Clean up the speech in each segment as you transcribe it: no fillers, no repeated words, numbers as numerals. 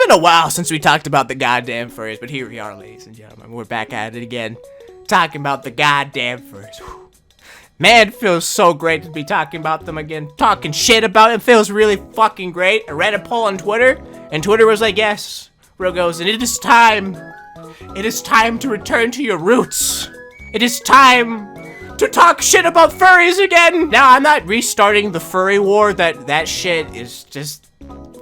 been a while since we talked about the goddamn furries, but here we are, ladies and gentlemen. We're back at it again, talking about the goddamn furries. Whew. Man, it feels so great to be talking about them again. Talking shit about it feels really fucking great. I read a poll on Twitter, and Twitter was like, yes, Rigozen, it is time. It is time to return to your roots. It is time to talk shit about furries again. Now, I'm not restarting the furry war. That shit is just...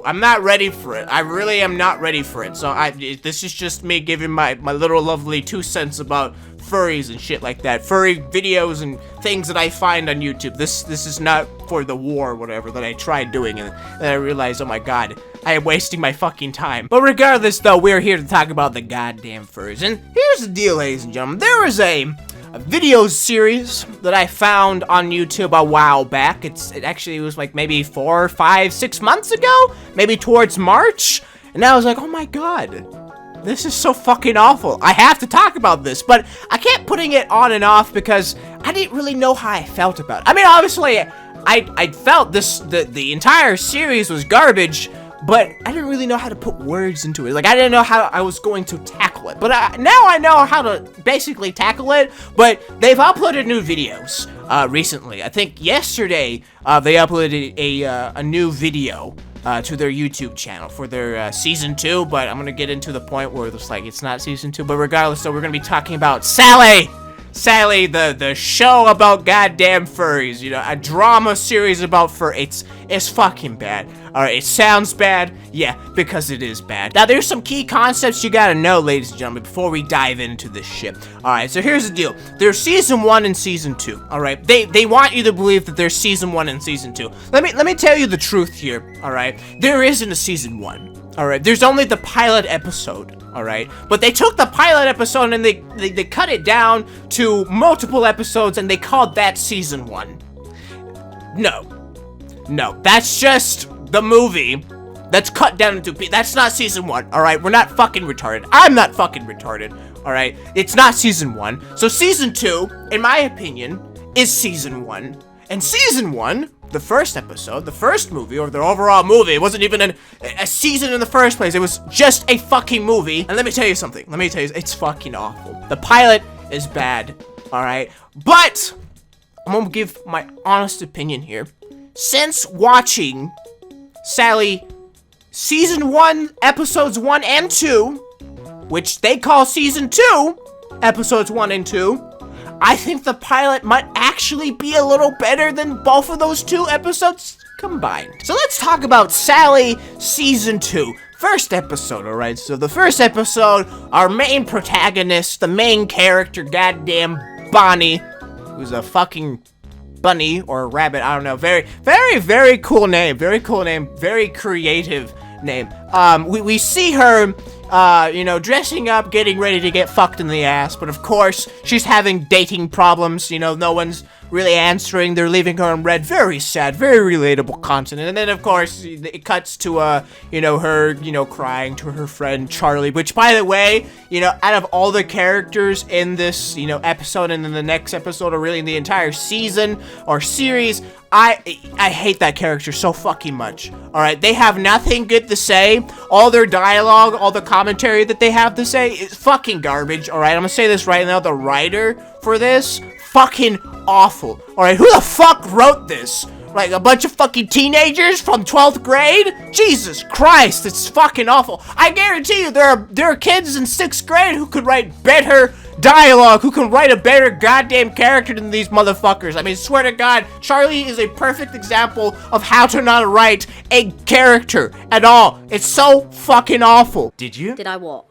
I'm not ready for it. I really am not ready for it. So this is just me giving my little lovely 2 cents about furries and shit like that. Furry videos and things that I find on YouTube. This is not for the war or whatever that I tried doing, and then I realized, oh my god, I am wasting my fucking time. But regardless though, we're here to talk about the goddamn furries. And here's the deal, ladies and gentlemen. There was a video series that I found on YouTube a while back. It actually was like maybe 4, 5, 6 months ago, maybe towards March, and I was like, oh my god, this is so fucking awful. I have to talk about this, but I kept putting it on and off because I didn't really know how I felt about it. I mean, obviously, I felt the entire series was garbage, but I didn't really know how to put words into it. Like, I didn't know how I was going to tackle it. But now I know how to basically tackle it. But they've uploaded new videos recently. I think yesterday they uploaded a new video to their YouTube channel for their season 2. But I'm gonna get into the point where it's like it's not season 2. But regardless, so we're gonna be talking about Sally, the show about goddamn furries, you know, a drama series about fur. It's fucking bad. Alright, it sounds bad, yeah, because it is bad. Now, there's some key concepts you gotta know, ladies and gentlemen, before we dive into this shit. Alright, so here's the deal. There's season 1 and season 2, alright? They want you to believe that there's season 1 and season 2. Let me tell you the truth here, alright? There isn't a season 1. Alright, there's only the pilot episode, alright? But they took the pilot episode and they cut it down to multiple episodes and they called that season 1. No, that's just the movie that's cut down into that's not season 1, alright? We're not fucking retarded. I'm not fucking retarded, alright? It's not season 1. So season 2, in my opinion, is season 1. And season 1, the first episode, the first movie, or the overall movie, it wasn't even a season in the first place. It was just a fucking movie. And let me tell you something. It's fucking awful. The pilot is bad, alright? But I'm gonna give my honest opinion here. Since watching Sally season 1, episodes 1 and 2, which they call season 2, episodes 1 and 2, I think the pilot might actually be a little better than both of those 2 episodes combined. So let's talk about Sally season 2. First episode, alright? So the first episode, our main protagonist, the main character, goddamn Bonnie, who's a fucking bunny or a rabbit, I don't know. Very, very, very cool name. Very cool name. Very creative name. We see her, you know, dressing up, getting ready to get fucked in the ass, but of course, she's having dating problems, you know, no one's really answering, they're leaving her on red. Very sad, very relatable content. And then, of course, it cuts to, you know, her, you know, crying to her friend Charlie, which, by the way, you know, out of all the characters in this, you know, episode and then the next episode, or really in the entire season or series, I hate that character so fucking much. Alright, they have nothing good to say. All their dialogue, all the commentary that they have to say is fucking garbage. Alright, I'm gonna say this right now. The writer for this, fucking awful. Alright, who the fuck wrote this? Like a bunch of fucking teenagers from 12th grade? Jesus Christ, it's fucking awful. I guarantee you there are kids in 6th grade who could write better dialogue, who can write a better goddamn character than these motherfuckers. I mean, swear to God, Charlie is a perfect example of how to not write a character at all. It's so fucking awful. Did you? Did I what?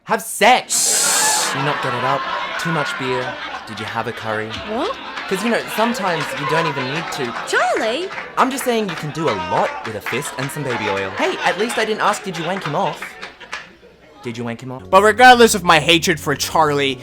Have sex? Did you not get it up? Too much beer? Did you have a curry? What? Because, you know, sometimes you don't even need to. Charlie? I'm just saying you can do a lot with a fist and some baby oil. Hey, at least I didn't ask, did you wank him off? Did you wank him off? But regardless of my hatred for Charlie,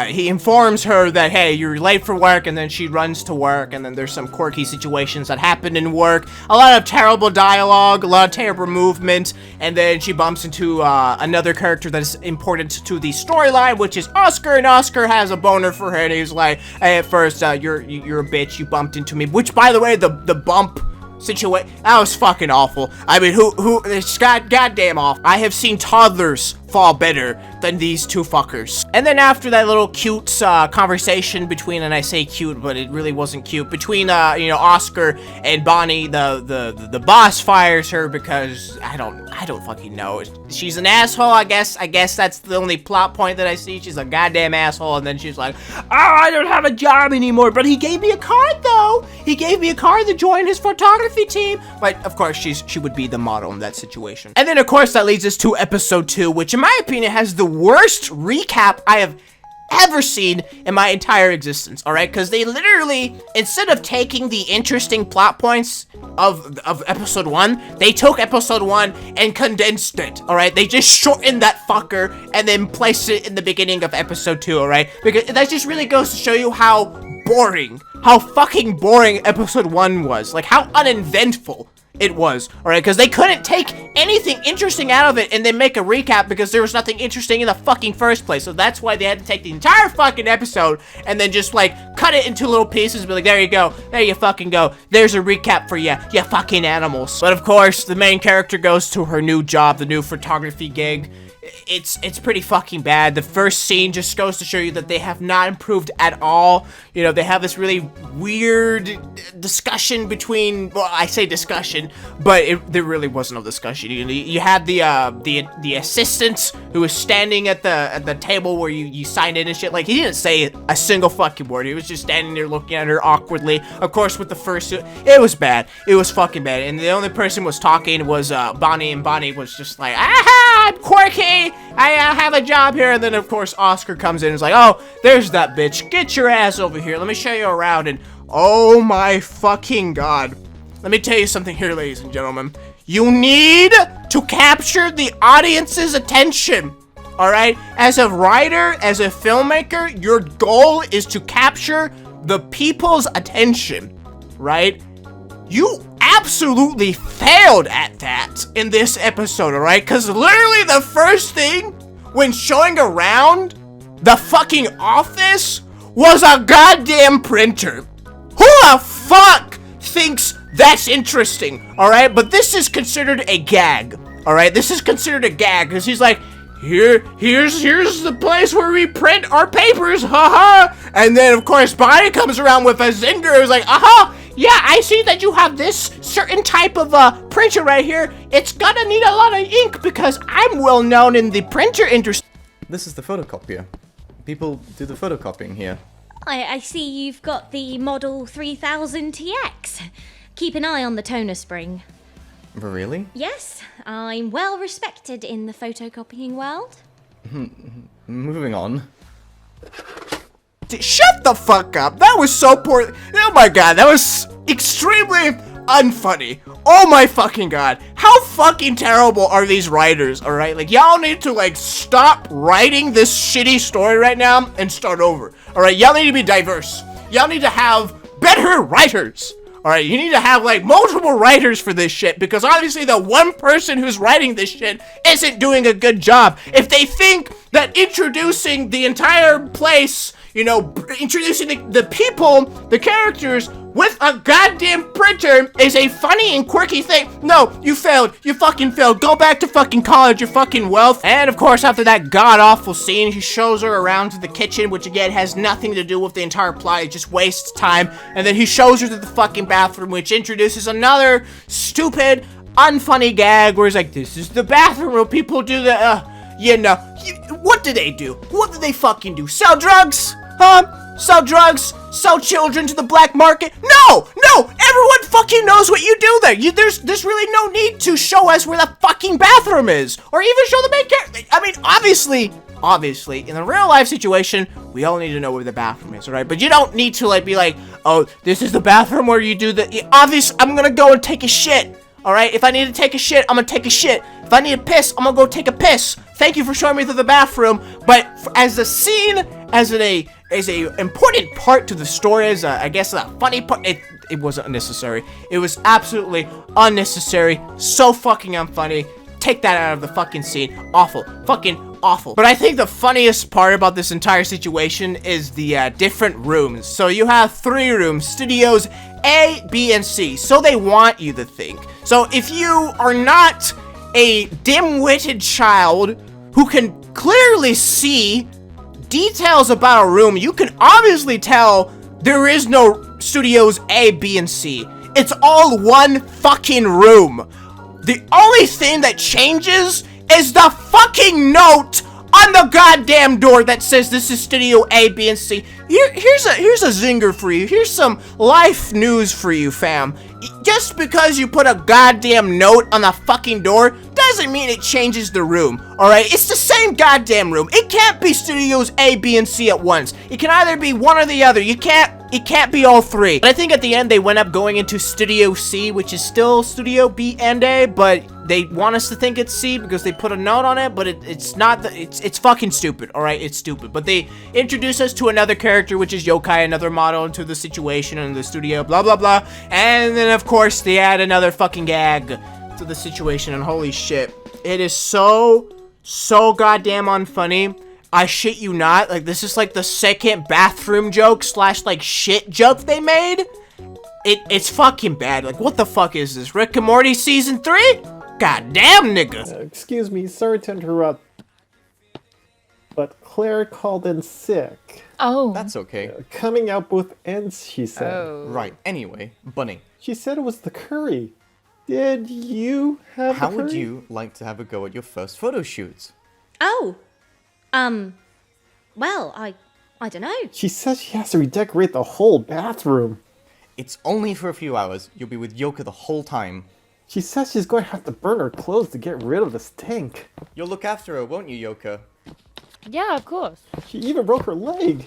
he informs her that, hey, you're late for work, and then she runs to work, and then there's some quirky situations that happen in work, a lot of terrible dialogue, a lot of terrible movement, and then she bumps into another character that is important to the storyline, which is Oscar, and Oscar has a boner for her, and he's like, hey, at first, you're a bitch, you bumped into me, which, by the way, the bump situation. That was fucking awful. I mean, it's goddamn awful. I have seen toddlers fall better than these two fuckers. And then after that little cute conversation between, and I say cute, but it really wasn't cute, between you know, Oscar and Bonnie, the boss fires her because I don't fucking know. She's an asshole, I guess. I guess that's the only plot point that I see. She's a goddamn asshole, and then she's like, oh, I don't have a job anymore, but he gave me a card though. He gave me a card to join his photography team. But of course, she would be the model in that situation. And then of course that leads us to episode 2, which in my opinion has the worst recap I have ever seen in my entire existence, all right? Because they literally, instead of taking the interesting plot points of episode 1, they took episode 1 and condensed it, all right? They just shortened that fucker and then placed it in the beginning of episode 2, all right? Because that just really goes to show you how fucking boring episode 1 was. Like, how uneventful it was, alright? Because they couldn't take anything interesting out of it and then make a recap because there was nothing interesting in the fucking first place. So that's why they had to take the entire fucking episode and then just, like, cut it into little pieces and be like, there you go, there you fucking go. There's a recap for you, you fucking animals. But of course, the main character goes to her new job, the new photography gig. It's pretty fucking bad. The first scene just goes to show you that they have not improved at all. You know, they have this really weird discussion between, well, I say discussion, but there really was no discussion. You had the assistant who was standing at the table where you sign in and shit. Like, he didn't say a single fucking word. He was just standing there looking at her awkwardly. Of course, with the first, it was bad. It was fucking bad. And the only person who was talking was Bonnie, and Bonnie was just like, aha, I'm quirky. I have a job here. And then of course Oscar comes in and is like, oh, there's that bitch, get your ass over here, let me show you around. And oh my fucking god, let me tell you something here, ladies and gentlemen. You need to capture the audience's attention, all right? As a writer, as a filmmaker, your goal is to capture the people's attention, right? You absolutely failed at that in this episode, alright? Because literally the first thing when showing around the fucking office was a goddamn printer. Who the fuck thinks that's interesting, alright? But this is considered a gag, alright? This is considered a gag because he's like, here's the place where we print our papers, haha. And then of course Bonnie comes around with a zinger who's like, aha, yeah, I see that you have this certain type of printer right here. It's gonna need a lot of ink because I'm well known in the printer industry. This is the photocopier. People do the photocopying here. I see you've got the Model 3000 TX. Keep an eye on the toner spring. Really? Yes, I'm well respected in the photocopying world. Moving on. Shut the fuck up. That was so poor. Oh my god, that was extremely unfunny. Oh my fucking god. How fucking terrible are these writers, alright? Like, y'all need to, like, stop writing this shitty story right now and start over. Alright, y'all need to be diverse. Y'all need to have better writers. Alright, you need to have, like, multiple writers for this shit, because obviously the one person who's writing this shit isn't doing a good job. If they think that introducing the entire place, you know, introducing the people, the characters, with a goddamn printer is a funny and quirky thing. No, you failed. You fucking failed. Go back to fucking college, you fucking wealth. And of course, after that god-awful scene, he shows her around to the kitchen, which again has nothing to do with the entire plot. It just wastes time. And then he shows her to the fucking bathroom, which introduces another stupid, unfunny gag where he's like, this is the bathroom where people do the, you know. What do they do? What do they fucking do? Sell drugs? Huh? Sell drugs? Sell children to the black market? No! No! Everyone fucking knows what you do there! There's really no need to show us where the fucking bathroom is! Or even show the main character! I mean, obviously, in a real life situation, we all need to know where the bathroom is, alright? But you don't need to, like, be like, oh, this is the bathroom where you do the... Obviously, I'm gonna go and take a shit! Alright, if I need to take a shit, I'm gonna take a shit. If I need to piss, I'm gonna go take a piss. Thank you for showing me to the bathroom. But as a scene, as a important part to the story, as I guess a funny part, it wasn't unnecessary. It was absolutely unnecessary. So fucking unfunny. take that out of the fucking scene. Awful. Fucking awful. But I think the funniest part about this entire situation is the different rooms. So you have 3 rooms, studios A, B, and C. So they want you to think. So if you are not a dim-witted child who can clearly see details about a room, you can obviously tell there is no studios A, B, and C. It's all one fucking room. The only thing that changes is the fucking note on the goddamn door that says this is studio A, B, and C. Here's a zinger for you. Here's some life news for you, fam. Just because you put a goddamn note on the fucking door doesn't mean it changes the room, alright? It's the same goddamn room. It can't be studios A, B, and C at once. It can either be one or the other. It can't be all 3. But I think at the end they went up going into Studio C, which is still Studio B and A, but they want us to think it's C because they put a note on it, but it's not. It's fucking stupid, alright? It's stupid. But they introduce us to another character, which is Yokai, another model into the situation in the studio, blah, blah, blah. And then, of course, they add another fucking gag to the situation, and holy shit. It is so goddamn unfunny. I shit you not, like, this is like the second bathroom joke / like shit joke they made. It's fucking bad. Like, what the fuck is this? Rick and Morty season 3? God damn, nigga. Excuse me, sorry to interrupt, but Claire called in sick. Oh. That's okay. Coming out both ends, she said. Oh. Right, anyway, Bunny, She said it was the curry. Did you have how the curry? would you like to have a go at your first photo shoot? Oh. Well, I don't know. She says she has to redecorate the whole bathroom. It's only for a few hours. You'll be with Yoka the whole time. She says she's going to have to burn her clothes to get rid of the stink. You'll look after her, won't you, Yoka? Yeah, of course. She even broke her leg.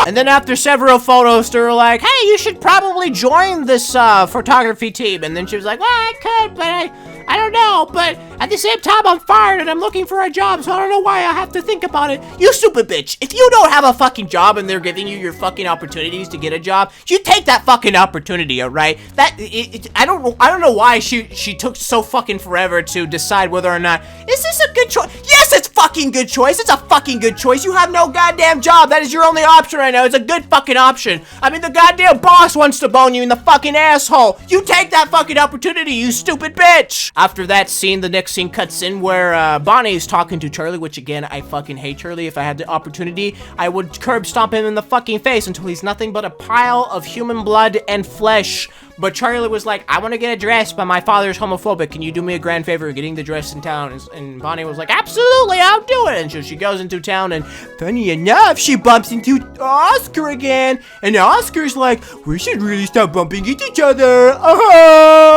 And then after several photos, they were like, hey, you should probably join this photography team. And then she was like, well, I could, but I don't know. But at the same time, I'm fired and I'm looking for a job, so I don't know why I have to think about it. You stupid bitch. If you don't have a fucking job and they're giving you your fucking opportunities to get a job, you take that fucking opportunity, all right? I don't know why she took so fucking forever to decide whether or not, is this a good choice? Yes, it's fucking good choice. It's a fucking good choice. You have no goddamn job. That is your only option right now. It's a good fucking option. I mean, the goddamn boss wants to bone you in the fucking asshole. You take that fucking opportunity, you stupid bitch. After that scene, the next scene cuts in where Bonnie is talking to Charlie, which again, I fucking hate Charlie. If I had the opportunity, I would curb stomp him in the fucking face until he's nothing but a pile of human blood and flesh. But Charlie was like, I want to get a dress, but my father's homophobic. Can you do me a grand favor getting the dress in town? And Bonnie was like, absolutely, I'll do it. And so she goes into town, and funny enough, she bumps into Oscar again. And Oscar's like, we should really stop bumping into each other.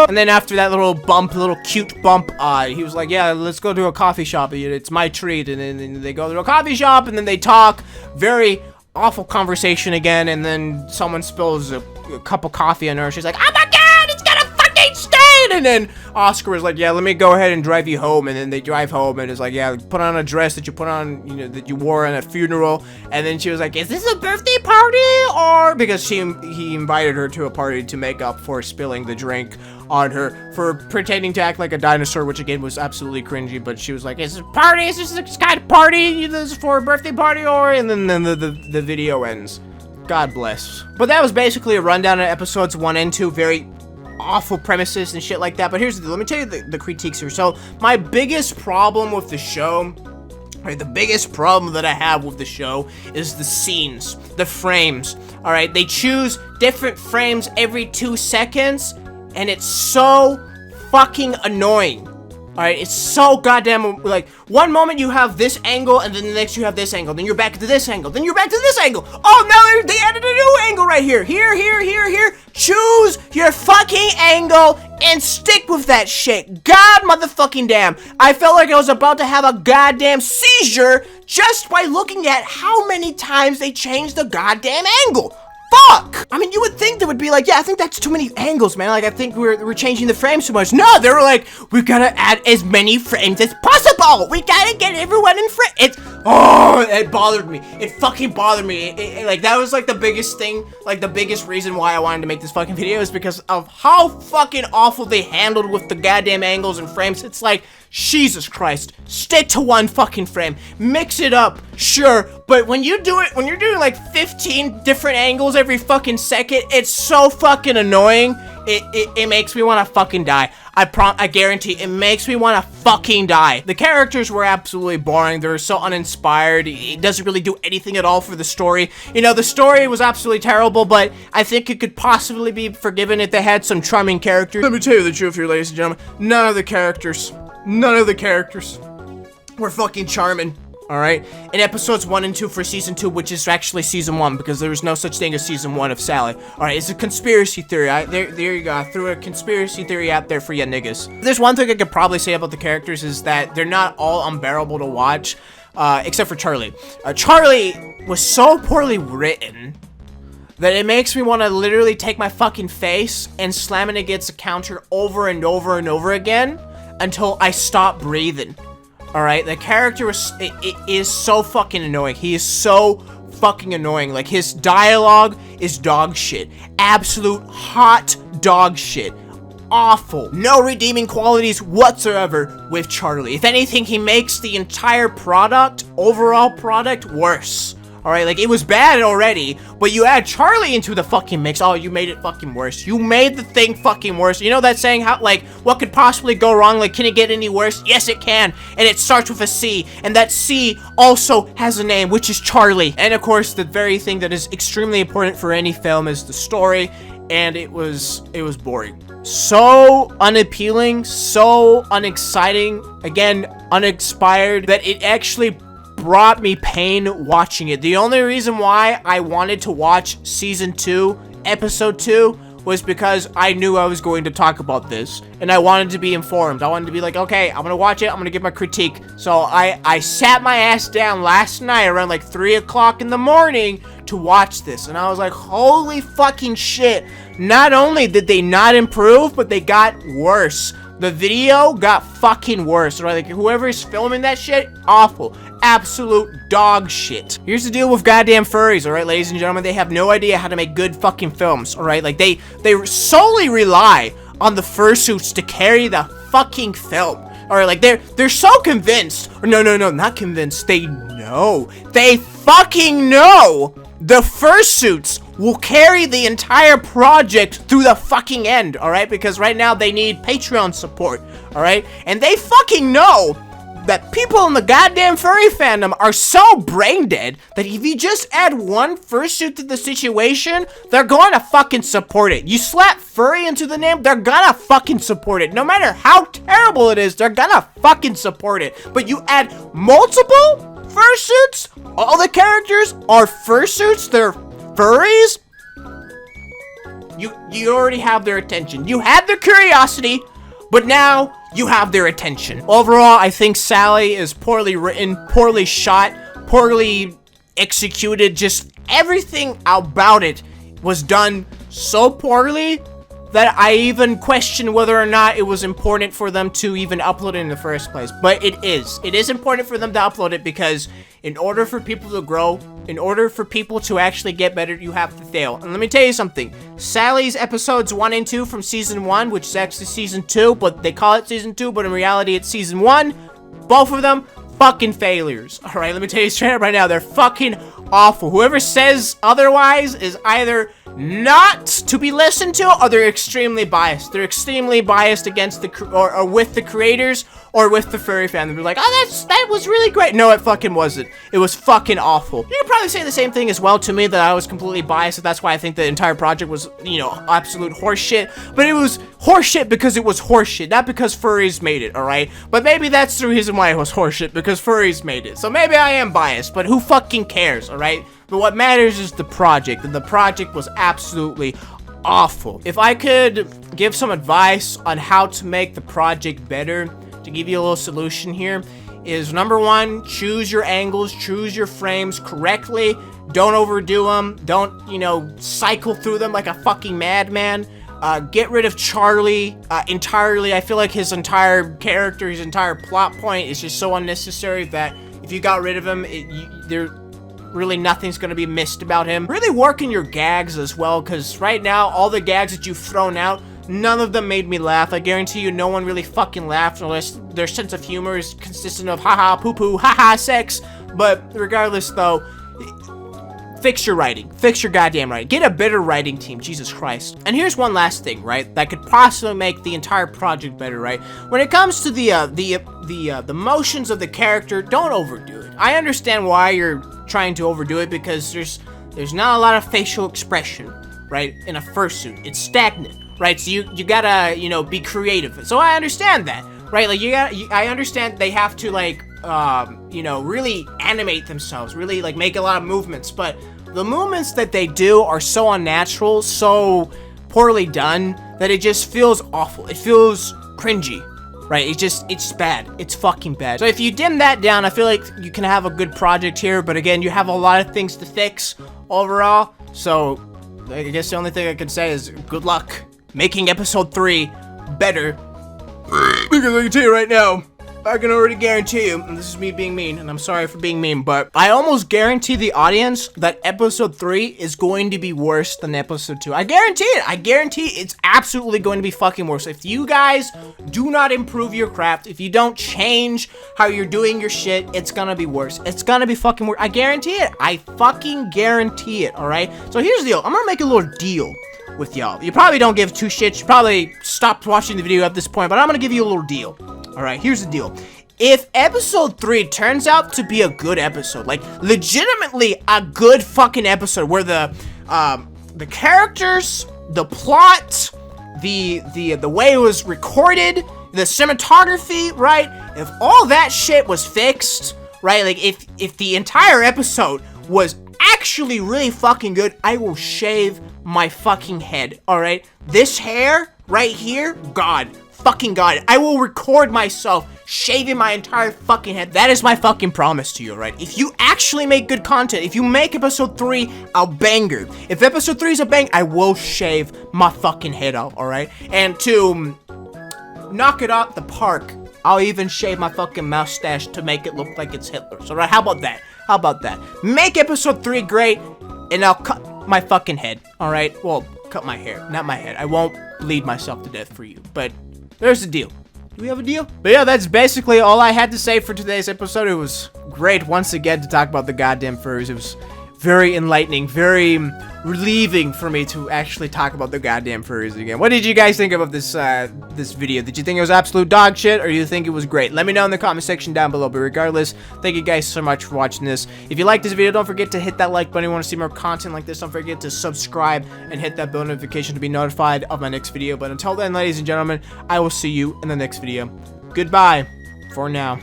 And then after that little cute bump, he was like, yeah, let's go to a coffee shop. It's my treat. And then they go to a coffee shop, and then they talk. Very awful conversation again, and then someone spills a cup of coffee on her. She's like, oh my god, it's got a fucking stain! And then Oscar was like, yeah, let me go ahead and drive you home. And then they drive home, and it's like, yeah, put on a dress that you put on, you know, that you wore at a funeral. And then she was like, is this a birthday party? Or because he invited her to a party to make up for spilling the drink on her for pretending to act like a dinosaur, which again was absolutely cringy. But she was like, is this a party? Is this this kind of party? This is for a birthday party? Or? And then the video ends. God bless. But that was basically a rundown of episodes 1 and 2. Very awful premises and shit like that. But here's the deal. Let me tell you the critiques here. So my biggest problem with the show, right, the biggest problem that I have with the show is the scenes, the frames. All right, they choose different frames every 2 seconds, and it's so fucking annoying. Alright, it's so goddamn, like, one moment you have this angle, and then the next you have this angle, then you're back to this angle, then you're back to this angle. Oh, now they added a new angle right here. Here. Choose your fucking angle and stick with that shit. God motherfucking damn. I felt like I was about to have a goddamn seizure just by looking at how many times they changed the goddamn angle. Fuck! I mean, you would think they would be like, yeah, I think that's too many angles, man. Like, I think we're changing the frames too much. No, they were like, we gotta add as many frames as possible. We gotta get everyone in frame. It's Oh, it bothered me. It fucking bothered me. Like, that was like the biggest thing, like the biggest reason why I wanted to make this fucking video is because of how fucking awful they handled with the goddamn angles and frames. It's like, Jesus Christ, stick to one fucking frame. Mix it up, sure, but when you do it, when you're doing like 15 different angles every fucking second, it's so fucking annoying. It makes me want to fucking die. I guarantee it makes me want to fucking die. The characters were absolutely boring. They're so uninspired. It doesn't really do anything at all for the story. You know, the story was absolutely terrible, but I think it could possibly be forgiven if they had some charming characters. Let me tell you the truth here, ladies and gentlemen. None of the characters were fucking charming. Alright, in episodes 1 and 2 for season 2, which is actually season 1, because there was no such thing as season 1 of Sally. Alright, it's a conspiracy theory. There you go. I threw a conspiracy theory out there for ya niggas. There's one thing I could probably say about the characters is that they're not all unbearable to watch, except for Charlie. Charlie was so poorly written that it makes me want to literally take my fucking face and slam it against a counter over and over and over again until I stop breathing. Alright, the character is so fucking annoying. He is so fucking annoying. Like, his dialogue is dog shit. Absolute hot dog shit. Awful. No redeeming qualities whatsoever with Charlie. If anything, he makes the entire product, overall product, worse. Alright, like, it was bad already, but you add Charlie into the fucking mix. Oh, you made it fucking worse. You made the thing fucking worse. You know that saying, how, like, what could possibly go wrong? Like, can it get any worse? Yes, it can. And it starts with a C. And that C also has a name, which is Charlie. And, of course, the very thing that is extremely important for any film is the story. And it was boring. So unappealing, so unexciting, again, uninspired, that it actually brought me pain watching it. The only reason why I wanted to watch season 2, episode 2, was because I knew I was going to talk about this, and I wanted to be informed. I wanted to be like, okay, I'm gonna watch it, I'm gonna give my critique. So I sat my ass down last night around like 3 o'clock in the morning to watch this, and I was like, holy fucking shit. Not only did they not improve, but they got worse. The video got fucking worse, right? Like, whoever's filming that shit, awful. Absolute dog shit. Here's the deal with goddamn furries, alright, ladies and gentlemen. They have no idea how to make good fucking films, alright? Like, they solely rely on the fursuits to carry the fucking film. Alright, like, they're so convinced. Or no, not convinced. They know. They fucking know the fursuits will carry the entire project through the fucking end, alright? Because right now they need Patreon support, alright? And they fucking know that people in the goddamn furry fandom are so brain dead that if you just add one fursuit to the situation, they're going to fucking support it. You slap furry into the name, they're gonna fucking support it. No matter how terrible it is, they're gonna fucking support it. But you add multiple fursuits, all the characters are fursuits, they're furries, you already have their attention. You had their curiosity, but now you have their attention. Overall, I think Sally is poorly written, poorly shot, poorly executed. Just everything about it was done so poorly that I even question whether or not it was important for them to even upload it in the first place. But it is. It is important for them to upload it because in order for people to grow, in order for people to actually get better, you have to fail. And let me tell you something. Sally's episodes 1 and 2 from season 1, which is actually season 2, but they call it season 2, but in reality it's season 1. Both of them, fucking failures. Alright, let me tell you straight up right now, they're fucking awful. Whoever says otherwise is either not to be listened to, or they're extremely biased. They're extremely biased against the or with the creators or with the furry fan. They're like, oh, that was really great. No, it fucking wasn't. It was fucking awful. You could probably say the same thing as well to me, that I was completely biased. That's why I think the entire project was, you know, absolute horseshit. But it was horseshit because it was horseshit, not because furries made it, alright? But maybe that's the reason why it was horseshit, because furries made it. So maybe I am biased, but who fucking cares, alright? But what matters is the project, and the project was absolutely awful. If I could give some advice on how to make the project better, to give you a little solution here, is number 1, choose your angles, choose your frames correctly. Don't overdo them. Don't, you know, cycle through them like a fucking madman. Get rid of Charlie entirely. I feel like his entire character, his entire plot point is just so unnecessary that If you got rid of him, there really nothing's gonna be missed about him. Really working your gags as well, because right now, all the gags that you've thrown out, none of them made me laugh. I guarantee you no one really fucking laughed unless their sense of humor is consistent of haha, poo-poo, haha, sex. But regardless, though, fix your writing. Fix your goddamn writing. Get a better writing team, Jesus Christ. And here's one last thing, right, that could possibly make the entire project better, right? When it comes to the motions of the character, don't overdo it. I understand why you're trying to overdo it, because there's not a lot of facial expression, right, in a fursuit. It's stagnant, right? So you gotta, you know, be creative. So I understand that, right? Like, I understand they have to, like, you know, really animate themselves, really, like, make a lot of movements, but the movements that they do are so unnatural, so poorly done, that it just feels awful. It feels cringy, right? It's bad. It's fucking bad. So if you dim that down, I feel like you can have a good project here, but again, you have a lot of things to fix overall, so I guess the only thing I can say is good luck making episode 3 better, because I can tell you right now, I can already guarantee you, and this is me being mean, and I'm sorry for being mean, but I almost guarantee the audience that episode 3 is going to be worse than episode 2. I guarantee it. I guarantee it's absolutely going to be fucking worse. If you guys do not improve your craft, if you don't change how you're doing your shit, it's gonna be worse. It's gonna be fucking worse. I guarantee it. I fucking guarantee it, alright? So here's the deal. I'm gonna make a little deal with y'all. You probably don't give two shits. You probably stopped watching the video at this point, but I'm gonna give you a little deal. Alright, here's the deal. If episode 3 turns out to be a good episode, like legitimately a good fucking episode, where the characters, the plot, the way it was recorded, the cinematography, right? If all that shit was fixed, right? Like if the entire episode was actually really fucking good, I will shave my fucking head, alright? This hair right here, God. Fucking God, I will record myself shaving my entire fucking head. That is my fucking promise to you, right? If you actually make good content, if you make episode 3 a banger, if episode 3 is a bang, I will shave my fucking head off, alright? And to knock it out the park, I'll even shave my fucking mustache to make it look like it's Hitler's, alright? How about that? How about that? Make episode 3 great, and I'll cut my fucking head, alright? Well, cut my hair, not my head. I won't bleed myself to death for you, but there's the deal. Do we have a deal? But yeah, that's basically all I had to say for today's episode. It was great once again to talk about the goddamn furries. It was very enlightening, very relieving for me to actually talk about the goddamn furries again. What did you guys think about this this video? Did you think it was absolute dog shit, or do you think it was great? Let me know in the comment section down below. But regardless, thank you guys so much for watching this. If you like this video, don't forget to hit that like button. If you want to see more content like this, don't forget to subscribe and hit that bell notification to be notified of my next video. But until then, ladies and gentlemen, I will see you in the next video. Goodbye for now.